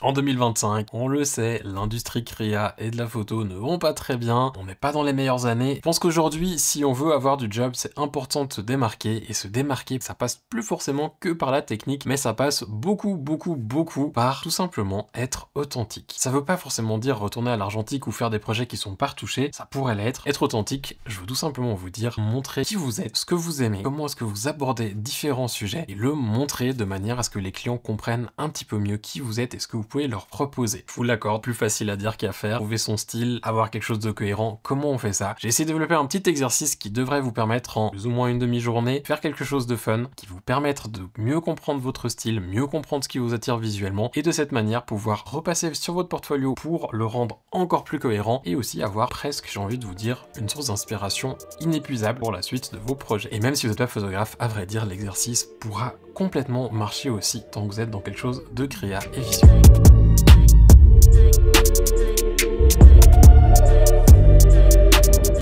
En 2025, on le sait, l'industrie créa et de la photo ne vont pas très bien, on n'est pas dans les meilleures années. Je pense qu'aujourd'hui, si on veut avoir du job, c'est important de se démarquer, et se démarquer, ça passe plus forcément que par la technique, mais ça passe beaucoup par tout simplement être authentique. Ça veut pas forcément dire retourner à l'argentique ou faire des projets qui sont pas retouchés, ça pourrait l'être. Être authentique, je veux tout simplement vous dire, montrer qui vous êtes, ce que vous aimez, comment est-ce que vous abordez différents sujets, et le montrer de manière à ce que les clients comprennent un petit peu mieux qui vous êtes et ce que vous pouvez leur proposer. Je vous l'accorde, plus facile à dire qu'à faire, trouver son style, avoir quelque chose de cohérent, comment on fait ça? J'ai essayé de développer un petit exercice qui devrait vous permettre en plus ou moins une demi-journée, faire quelque chose de fun, qui vous permettre de mieux comprendre votre style, mieux comprendre ce qui vous attire visuellement, et de cette manière pouvoir repasser sur votre portfolio pour le rendre encore plus cohérent, et aussi avoir presque, j'ai envie de vous dire, une source d'inspiration inépuisable pour la suite de vos projets. Et même si vous n'êtes pas photographe, à vrai dire, l'exercice pourra complètement marcher aussi, tant que vous êtes dans quelque chose de créa et visuel.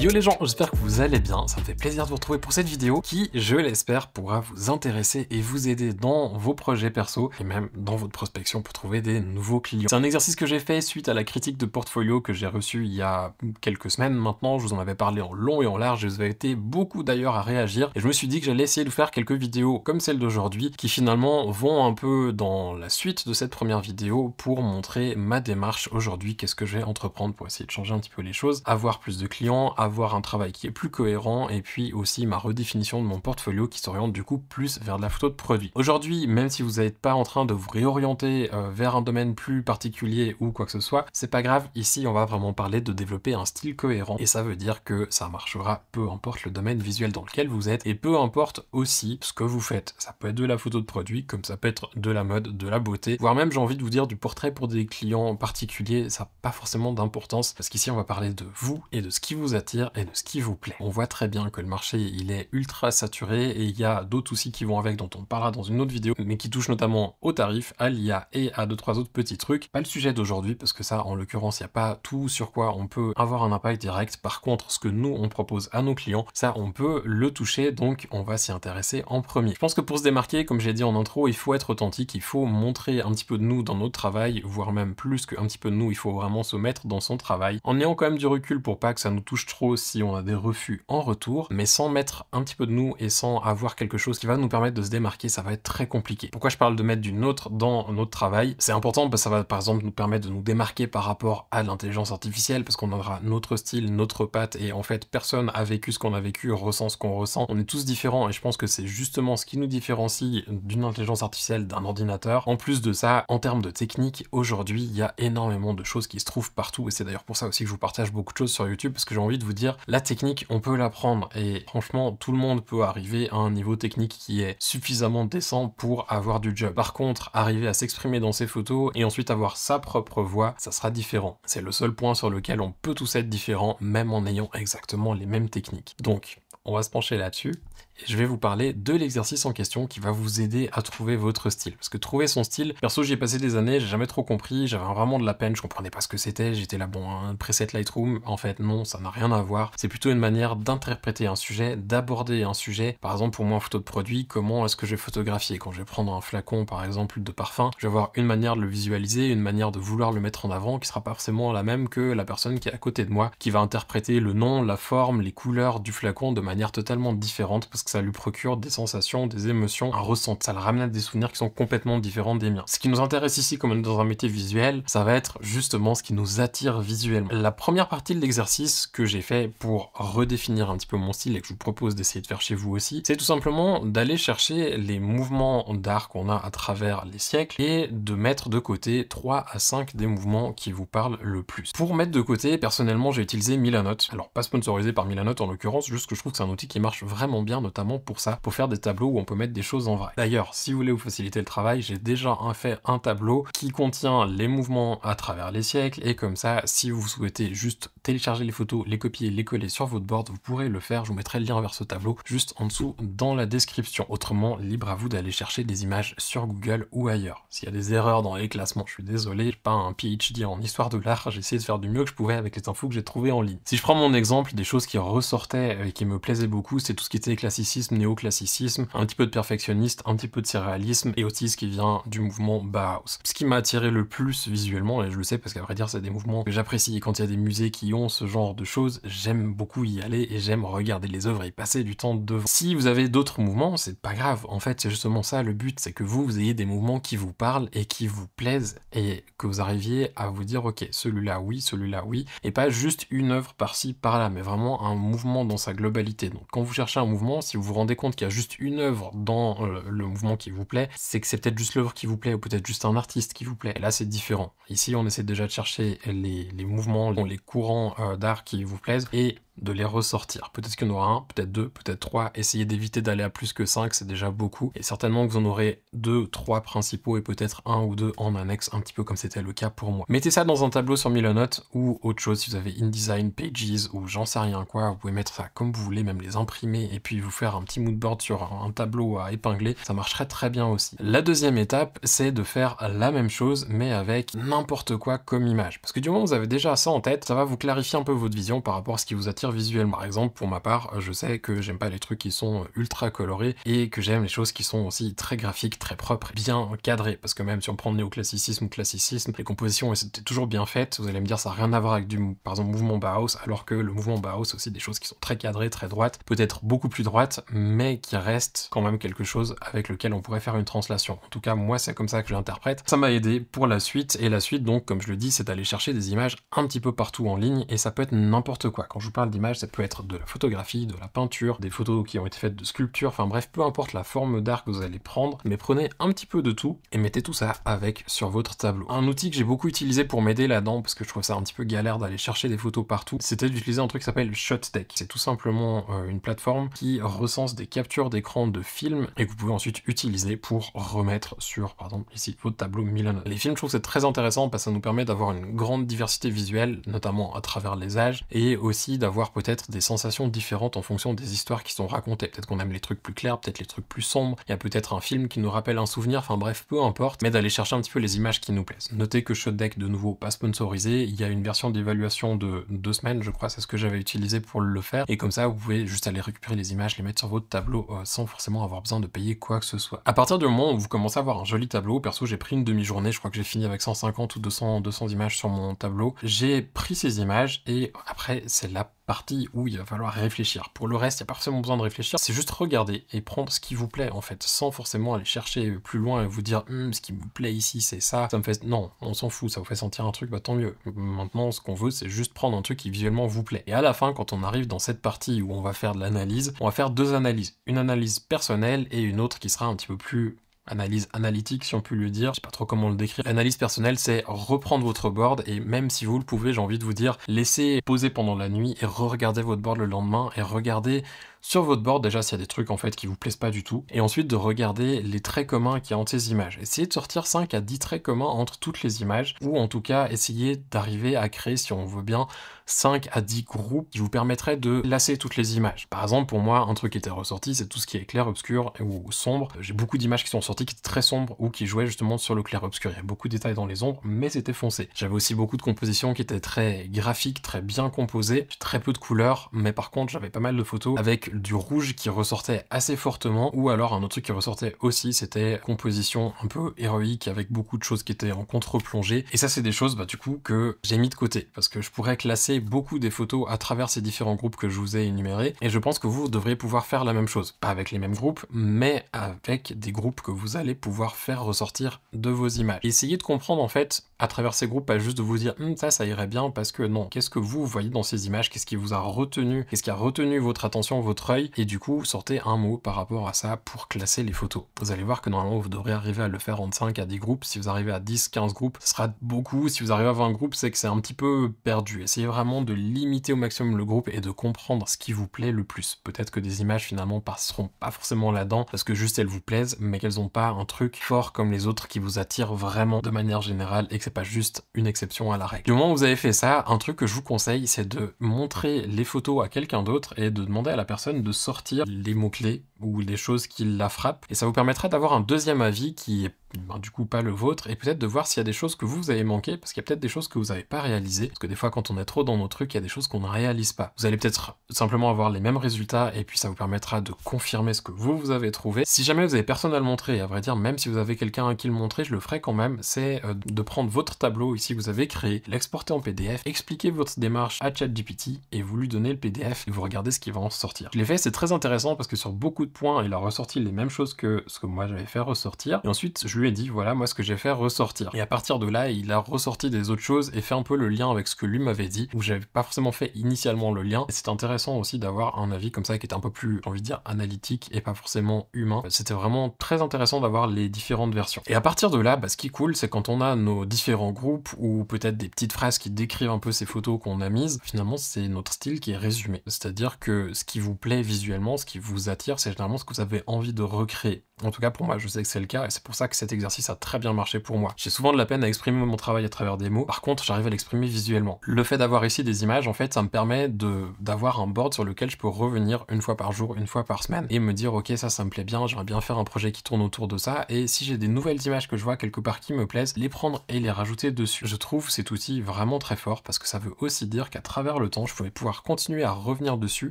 Yo les gens, j'espère que vous allez bien, ça me fait plaisir de vous retrouver pour cette vidéo qui, je l'espère, pourra vous intéresser et vous aider dans vos projets perso et même dans votre prospection pour trouver des nouveaux clients. C'est un exercice que j'ai fait suite à la critique de portfolio que j'ai reçue il y a quelques semaines maintenant, je vous en avais parlé en long et en large, et vous avez été beaucoup d'ailleurs à réagir, et je me suis dit que j'allais essayer de faire quelques vidéos comme celle d'aujourd'hui qui finalement vont un peu dans la suite de cette première vidéo pour montrer ma démarche aujourd'hui, qu'est-ce que je vais entreprendre pour essayer de changer un petit peu les choses, avoir plus de clients, avoir un travail qui est plus cohérent, et puis aussi ma redéfinition de mon portfolio qui s'oriente du coup plus vers de la photo de produit. Aujourd'hui, même si vous n'êtes pas en train de vous réorienter vers un domaine plus particulier ou quoi que ce soit, c'est pas grave, ici on va vraiment parler de développer un style cohérent, et ça veut dire que ça marchera peu importe le domaine visuel dans lequel vous êtes, et peu importe aussi ce que vous faites. Ça peut être de la photo de produit, comme ça peut être de la mode, de la beauté, voire même j'ai envie de vous dire du portrait pour des clients particuliers, ça n'a pas forcément d'importance, parce qu'ici on va parler de vous et de ce qui vous attire et de ce qui vous plaît. On voit très bien que le marché il est ultra saturé, et il y a d'autres soucis qui vont avec dont on parlera dans une autre vidéo, mais qui touchent notamment aux tarifs, à l'IA et à 2-3 autres petits trucs. Pas le sujet d'aujourd'hui, parce que ça en l'occurrence il n'y a pas tout sur quoi on peut avoir un impact direct. Par contre, ce que nous on propose à nos clients, ça on peut le toucher, donc on va s'y intéresser en premier. Je pense que pour se démarquer, comme j'ai dit en intro, il faut être authentique, il faut montrer un petit peu de nous dans notre travail, voire même plus qu'un petit peu de nous, il faut vraiment se mettre dans son travail, en ayant quand même du recul pour pas que ça nous touche trop si on a des refus en retour, mais sans mettre un petit peu de nous et sans avoir quelque chose qui va nous permettre de se démarquer, ça va être très compliqué. Pourquoi je parle de mettre du nôtre dans notre travail? C'est important parce que ça va par exemple nous permettre de nous démarquer par rapport à l'intelligence artificielle, parce qu'on aura notre style, notre patte, et en fait personne a vécu ce qu'on a vécu, ressent ce qu'on ressent, on est tous différents, et je pense que c'est justement ce qui nous différencie d'une intelligence artificielle, d'un ordinateur. En plus de ça, en termes de technique, aujourd'hui il y a énormément de choses qui se trouvent partout, et c'est d'ailleurs pour ça aussi que je vous partage beaucoup de choses sur YouTube, parce que j'ai envie de vous dire, la technique on peut l'apprendre, et franchement tout le monde peut arriver à un niveau technique qui est suffisamment décent pour avoir du job. Par contre, arriver à s'exprimer dans ses photos et ensuite avoir sa propre voix, ça sera différent. C'est le seul point sur lequel on peut tous être différents, même en ayant exactement les mêmes techniques. Donc on va se pencher là-dessus, et je vais vous parler de l'exercice en question qui va vous aider à trouver votre style. Parce que trouver son style, perso j'y ai passé des années, j'ai jamais trop compris, j'avais vraiment de la peine, je comprenais pas ce que c'était, j'étais là bon, un preset Lightroom, en fait non, ça n'a rien à voir. C'est plutôt une manière d'interpréter un sujet, d'aborder un sujet. Par exemple pour moi en photo de produit, comment est-ce que je vais photographier? Quand je vais prendre un flacon par exemple de parfum, je vais avoir une manière de le visualiser, une manière de vouloir le mettre en avant qui sera pas forcément la même que la personne qui est à côté de moi, qui va interpréter le nom, la forme, les couleurs du flacon de manière totalement différente, parce que ça lui procure des sensations, des émotions, un ressenti. Ça le ramène à des souvenirs qui sont complètement différents des miens. Ce qui nous intéresse ici, comme on est dans un métier visuel, ça va être justement ce qui nous attire visuellement. La première partie de l'exercice que j'ai fait pour redéfinir un petit peu mon style, et que je vous propose d'essayer de faire chez vous aussi, c'est tout simplement d'aller chercher les mouvements d'art qu'on a à travers les siècles, et de mettre de côté 3 à 5 des mouvements qui vous parlent le plus. Pour mettre de côté, personnellement, j'ai utilisé Milanote. Alors, pas sponsorisé par Milanote en l'occurrence, juste que je trouve que c'est un outil qui marche vraiment bien, notamment pour ça, pour faire des tableaux où on peut mettre des choses en vrai. D'ailleurs, si vous voulez vous faciliter le travail, j'ai déjà fait un tableau qui contient les mouvements à travers les siècles, et comme ça, si vous souhaitez juste télécharger les photos, les copier, les coller sur votre board, vous pourrez le faire. Je vous mettrai le lien vers ce tableau juste en dessous dans la description. Autrement, libre à vous d'aller chercher des images sur Google ou ailleurs. S'il y a des erreurs dans les classements, je suis désolé, j'ai pas un PhD en histoire de l'art, j'ai essayé de faire du mieux que je pouvais avec les infos que j'ai trouvées en ligne. Si je prends mon exemple, des choses qui ressortaient et qui me plaisaient beaucoup, c'est tout ce qui était classicisme classicisme, néoclassicisme, un petit peu de perfectionniste, un petit peu de surréalisme, et aussi ce qui vient du mouvement Bauhaus. Ce qui m'a attiré le plus visuellement, et je le sais parce qu'à vrai dire c'est des mouvements que j'apprécie, et quand il y a des musées qui ont ce genre de choses, j'aime beaucoup y aller et j'aime regarder les œuvres et y passer du temps devant. Si vous avez d'autres mouvements, c'est pas grave, en fait c'est justement ça le but, c'est que vous ayez des mouvements qui vous parlent et qui vous plaisent, et que vous arriviez à vous dire ok, celui-là oui, et pas juste une œuvre par-ci par-là, mais vraiment un mouvement dans sa globalité. Donc quand vous cherchez un mouvement, si vous vous rendez compte qu'il y a juste une œuvre dans le mouvement qui vous plaît, c'est que c'est peut-être juste l'œuvre qui vous plaît, ou peut-être juste un artiste qui vous plaît. Et là c'est différent. Ici on essaie déjà de chercher les mouvements, les courants d'art qui vous plaisent, et de les ressortir. Peut-être qu'il y en aura un, peut-être deux, peut-être trois. Essayez d'éviter d'aller à plus que 5, c'est déjà beaucoup. Et certainement que vous en aurez 2, 3 principaux et peut-être 1 ou 2 en annexe, un petit peu comme c'était le cas pour moi. Mettez ça dans un tableau sur Milonote ou autre chose, si vous avez InDesign, Pages ou j'en sais rien quoi, vous pouvez mettre ça comme vous voulez, même les imprimer et puis vous faire un petit moodboard sur un tableau à épingler, ça marcherait très bien aussi. La deuxième étape, c'est de faire la même chose mais avec n'importe quoi comme image. Parce que du moment où vous avez déjà ça en tête, ça va vous clarifier un peu votre vision par rapport à ce qui vous attire visuellement. Par exemple, pour ma part, je sais que j'aime pas les trucs qui sont ultra colorés et que j'aime les choses qui sont aussi très graphiques, très propres, bien cadrées. Parce que même si on prend le néoclassicisme ou classicisme, les compositions étaient toujours bien faites. Vous allez me dire, ça n'a rien à voir avec par exemple, mouvement Bauhaus, alors que le mouvement Bauhaus, c'est aussi des choses qui sont très cadrées, très droites, peut-être beaucoup plus droites, mais qui restent quand même quelque chose avec lequel on pourrait faire une translation. En tout cas, moi, c'est comme ça que je l'interprète. Ça m'a aidé pour la suite, et la suite, donc, comme je le dis, c'est d'aller chercher des images un petit peu partout en ligne, et ça peut être n'importe quoi. Quand je vous parle d'images, ça peut être de la photographie, de la peinture, des photos qui ont été faites de sculpture, enfin bref, peu importe la forme d'art que vous allez prendre, mais prenez un petit peu de tout et mettez tout ça avec sur votre tableau. Un outil que j'ai beaucoup utilisé pour m'aider là-dedans, parce que je trouve ça un petit peu galère d'aller chercher des photos partout, c'était d'utiliser un truc qui s'appelle ShotDeck. C'est tout simplement une plateforme qui recense des captures d'écran de films et que vous pouvez ensuite utiliser pour remettre sur, par exemple, ici, votre tableau Milonote. Les films, je trouve que c'est très intéressant parce que ça nous permet d'avoir une grande diversité visuelle, notamment à travers les âges, et aussi d'avoir peut-être des sensations différentes en fonction des histoires qui sont racontées. Peut-être qu'on aime les trucs plus clairs, peut-être les trucs plus sombres, il y a peut-être un film qui nous rappelle un souvenir, enfin bref, peu importe, mais d'aller chercher un petit peu les images qui nous plaisent. Notez que ShotDeck, de nouveau, pas sponsorisé, il y a une version d'évaluation de 2 semaines, je crois, c'est ce que j'avais utilisé pour le faire, et comme ça, vous pouvez juste aller récupérer les images, les mettre sur votre tableau sans forcément avoir besoin de payer quoi que ce soit. À partir du moment où vous commencez à avoir un joli tableau, perso, j'ai pris une demi-journée, je crois que j'ai fini avec 150 ou 200 images sur mon tableau, j'ai pris ces images, et après, c'est la partie où il va falloir réfléchir. Pour le reste, il n'y a pas forcément besoin de réfléchir, c'est juste regarder et prendre ce qui vous plaît en fait, sans forcément aller chercher plus loin et vous dire ce qui me plaît ici c'est ça me fait... Non, on s'en fout, ça vous fait sentir un truc, bah tant mieux. Maintenant, ce qu'on veut, c'est juste prendre un truc qui visuellement vous plaît. Et à la fin, quand on arrive dans cette partie où on va faire de l'analyse, on va faire 2 analyses. Une analyse personnelle et une autre qui sera un petit peu plus analyse analytique, si on peut le dire, je sais pas trop comment le décrire. L'analyse personnelle, c'est reprendre votre board, et même si vous le pouvez, j'ai envie de vous dire, laissez poser pendant la nuit et re-regardez votre board le lendemain, et regardez sur votre board déjà s'il y a des trucs en fait qui vous plaisent pas du tout, et ensuite de regarder les traits communs qu'il y a entre ces images. Essayez de sortir 5 à 10 traits communs entre toutes les images, ou en tout cas essayez d'arriver à créer, si on veut bien, 5 à 10 groupes qui vous permettraient de lasser toutes les images. Par exemple, pour moi, un truc qui était ressorti, c'est tout ce qui est clair, obscur ou sombre. J'ai beaucoup d'images qui sont sorties qui étaient très sombres ou qui jouaient justement sur le clair obscur. Il y a beaucoup de détails dans les ombres, mais c'était foncé. J'avais aussi beaucoup de compositions qui étaient très graphiques, très bien composées, très peu de couleurs, mais par contre, j'avais pas mal de photos avec du rouge qui ressortait assez fortement, ou alors un autre truc qui ressortait aussi, c'était composition un peu héroïque avec beaucoup de choses qui étaient en contre-plongée. Et ça, c'est des choses, du coup, que j'ai mis de côté, parce que je pourrais classer beaucoup des photos à travers ces différents groupes que je vous ai énumérés, et je pense que vous devriez pouvoir faire la même chose. Pas avec les mêmes groupes, mais avec des groupes que vous allez pouvoir faire ressortir de vos images. Essayez de comprendre, en fait, à travers ces groupes, pas juste de vous dire ça irait bien, parce que non. Qu'est-ce que vous voyez dans ces images? Qu'est-ce qui vous a retenu? Qu'est-ce qui a retenu votre attention, votre œil? Et du coup, sortez un mot par rapport à ça pour classer les photos. Vous allez voir que normalement, vous devrez arriver à le faire en 5 à 10 groupes. Si vous arrivez à 10, 15 groupes, ce sera beaucoup. Si vous arrivez à 20 groupes, c'est que c'est un petit peu perdu. Essayez vraiment de limiter au maximum le groupe et de comprendre ce qui vous plaît le plus. Peut-être que des images finalement passeront pas forcément là-dedans parce que juste elles vous plaisent, mais qu'elles ont pas un truc fort comme les autres qui vous attire vraiment de manière générale et que c'est pas juste une exception à la règle. Du moment où vous avez fait ça, un truc que je vous conseille, c'est de montrer les photos à quelqu'un d'autre et de demander à la personne de sortir les mots-clés ou les choses qui la frappent, et ça vous permettra d'avoir un deuxième avis qui est ben, du coup pas le vôtre, et peut-être de voir s'il y a des choses que vous avez manqué, parce qu'il y a peut-être des choses que vous n'avez pas réalisées, parce que des fois quand on est trop dans nos trucs, il y a des choses qu'on ne réalise pas. Vous allez peut-être simplement avoir les mêmes résultats, et puis ça vous permettra de confirmer ce que vous avez trouvé. Si jamais vous avez personne à le montrer, et à vrai dire, même si vous avez quelqu'un à qui le montrer, je le ferai quand même, c'est de prendre votre tableau ici que vous avez créé, l'exporter en PDF, expliquer votre démarche à ChatGPT, et vous lui donnez le PDF, et vous regardez ce qui va en sortir. Je l'ai fait, c'est très intéressant, parce que sur beaucoup de points, il a ressorti les mêmes choses que ce que moi j'avais fait ressortir, et ensuite je lui ai dit, voilà, moi ce que j'ai fait ressortir. Et à partir de là, il a ressorti des autres choses, et fait un peu le lien avec ce que lui m'avait dit, où j'avais pas forcément fait initialement le lien, et c'est intéressant aussi d'avoir un avis comme ça, qui est un peu plus, j'ai envie de dire, analytique, et pas forcément humain. C'était vraiment très intéressant d'avoir les différentes versions. Et à partir de là, bah, ce qui est cool, c'est quand on a nos différents groupes, ou peut-être des petites phrases qui décrivent un peu ces photos qu'on a mises, finalement c'est notre style qui est résumé. C'est-à-dire que ce qui vous plaît visuellement, ce qui vous attire, c'est généralement ce que vous avez envie de recréer. En tout cas pour moi, je sais que c'est le cas, et c'est pour ça que cet exercice a très bien marché pour moi. J'ai souvent de la peine à exprimer mon travail à travers des mots, par contre j'arrive à l'exprimer visuellement. Le fait d'avoir ici des images, en fait, ça me permet d'avoir un board sur lequel je peux revenir une fois par jour, une fois par semaine, et me dire ok, ça me plaît bien, j'aimerais bien faire un projet qui tourne autour de ça, et si j'ai des nouvelles images que je vois quelque part qui me plaisent, les prendre et les rajouter dessus. Je trouve cet outil vraiment très fort, parce que ça veut aussi dire qu'à travers le temps, je pouvais pouvoir continuer à revenir dessus,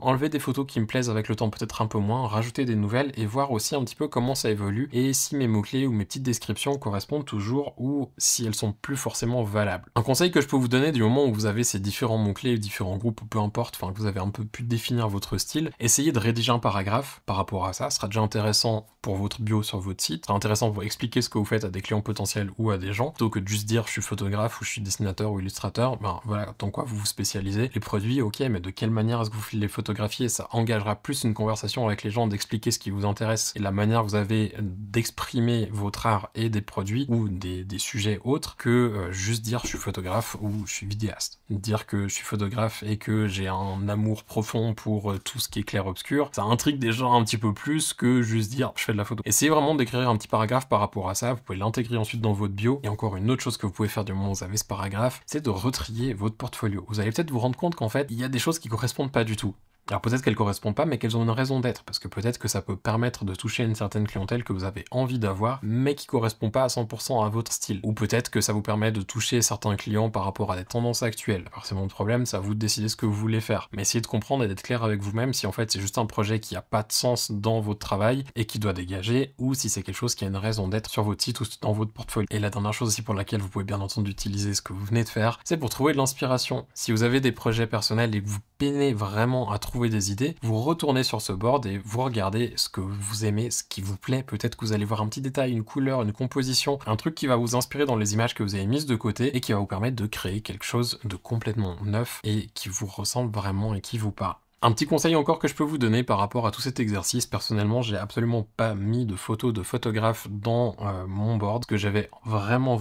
enlever des photos qui me plaisent avec le temps peut-être un peu moins, rajouter des nouvelles, et voir aussi un petit peu comment ça évolue, et si mes mots-clés ou mes petites descriptions correspondent toujours, ou si elles sont plus forcément valables. Un conseil que je peux vous donner du moment où vous avez ces différents mots-clés, différents groupes, peu importe, enfin que vous avez un peu pu définir votre style, essayez de rédiger un paragraphe par rapport à ça, ce sera déjà intéressant pour votre bio sur votre site, ce sera intéressant pour expliquer ce que vous faites à des clients potentiels ou à des gens, plutôt que de juste dire je suis photographe ou je suis dessinateur ou illustrateur, ben voilà, dans quoi vous vous spécialisez. Les produits, ok, mais de quelle manière est-ce que vous les photographiez? Ça engagera plus une conversation avec les gens, d'expliquer ce qui vous intéresse et la manière que vous avez d'exprimer votre art et des produits ou des sujets autres que juste dire je suis photographe ou je suis vidéaste. Dire que je suis photographe et que j'ai un amour profond pour tout ce qui est clair-obscur, ça intrigue des gens un petit peu plus que juste dire je fais de la photo. Essayez vraiment d'écrire un petit paragraphe par rapport à ça, vous pouvez l'intégrer ensuite dans votre bio, et encore une autre chose que vous pouvez faire du moment où vous avez ce paragraphe, c'est de retrier votre portfolio. Vous allez peut-être vous rendre compte qu'en fait, il y a des choses qui correspondent pas du tout. Alors peut-être qu'elles correspondent pas, mais qu'elles ont une raison d'être, parce que peut-être que ça peut permettre de toucher une certaine clientèle que vous avez envie d'avoir, mais qui correspond pas à 100% à votre style. Ou peut-être que ça vous permet de toucher certains clients par rapport à des tendances actuelles. Forcément le problème, c'est à vous de décider ce que vous voulez faire. Mais essayez de comprendre et d'être clair avec vous-même si en fait c'est juste un projet qui a pas de sens dans votre travail et qui doit dégager, ou si c'est quelque chose qui a une raison d'être sur votre site ou dans votre portfolio. Et la dernière chose aussi pour laquelle vous pouvez bien entendu utiliser ce que vous venez de faire, c'est pour trouver de l'inspiration. Si vous avez des projets personnels et que vous peinez vraiment à trouver des idées, vous retournez sur ce board et vous regardez ce que vous aimez, ce qui vous plaît. Peut-être que vous allez voir un petit détail, une couleur, une composition, un truc qui va vous inspirer dans les images que vous avez mises de côté et qui va vous permettre de créer quelque chose de complètement neuf et qui vous ressemble vraiment et qui vous parle. Un petit conseil encore que je peux vous donner par rapport à tout cet exercice, personnellement j'ai absolument pas mis de photos de photographe dans mon board, parce que j'avais vraiment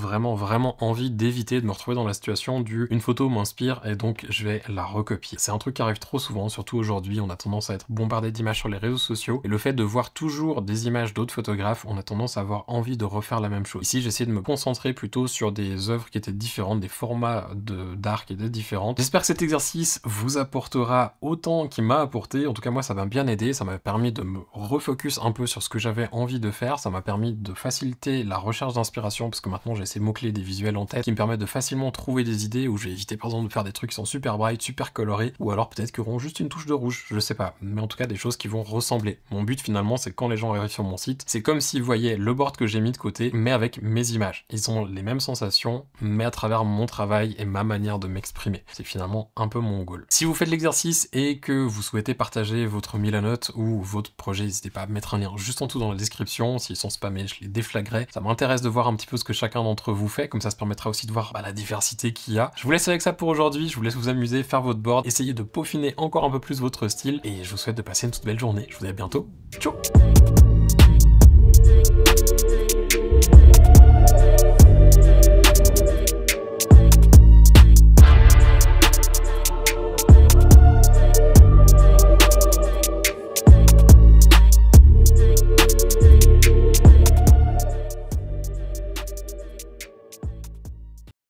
envie d'éviter de me retrouver dans la situation du une photo m'inspire et donc je vais la recopier. C'est un truc qui arrive trop souvent, surtout aujourd'hui, on a tendance à être bombardé d'images sur les réseaux sociaux, et le fait de voir toujours des images d'autres photographes, on a tendance à avoir envie de refaire la même chose. Ici j'ai essayé de me concentrer plutôt sur des œuvres qui étaient différentes, des formats d'art qui étaient différents. J'espère que cet exercice vous apportera autant qui m'a apporté. En tout cas moi ça m'a bien aidé, ça m'a permis de me refocus un peu sur ce que j'avais envie de faire, ça m'a permis de faciliter la recherche d'inspiration, parce que maintenant j'ai ces mots-clés, des visuels en tête qui me permettent de facilement trouver des idées, où je vais éviter par exemple de faire des trucs qui sont super bright, super colorés, ou alors peut-être qu'ils auront juste une touche de rouge, je sais pas, mais en tout cas des choses qui vont ressembler. Mon but finalement c'est que quand les gens arrivent sur mon site, c'est comme s'ils voyaient le board que j'ai mis de côté, mais avec mes images. Ils ont les mêmes sensations, mais à travers mon travail et ma manière de m'exprimer. C'est finalement un peu mon goal. Si vous faites l'exercice et que vous souhaitez partager votre Milanote ou votre projet, n'hésitez pas à mettre un lien juste en dessous dans la description. S'ils sont spammés, je les déflaguerai. Ça m'intéresse de voir un petit peu ce que chacun d'entre vous fait, comme ça permettra aussi de voir la diversité qu'il y a. Je vous laisse avec ça pour aujourd'hui, je vous laisse vous amuser, faire votre board, essayer de peaufiner encore un peu plus votre style, et je vous souhaite de passer une toute belle journée. Je vous dis à bientôt. Ciao.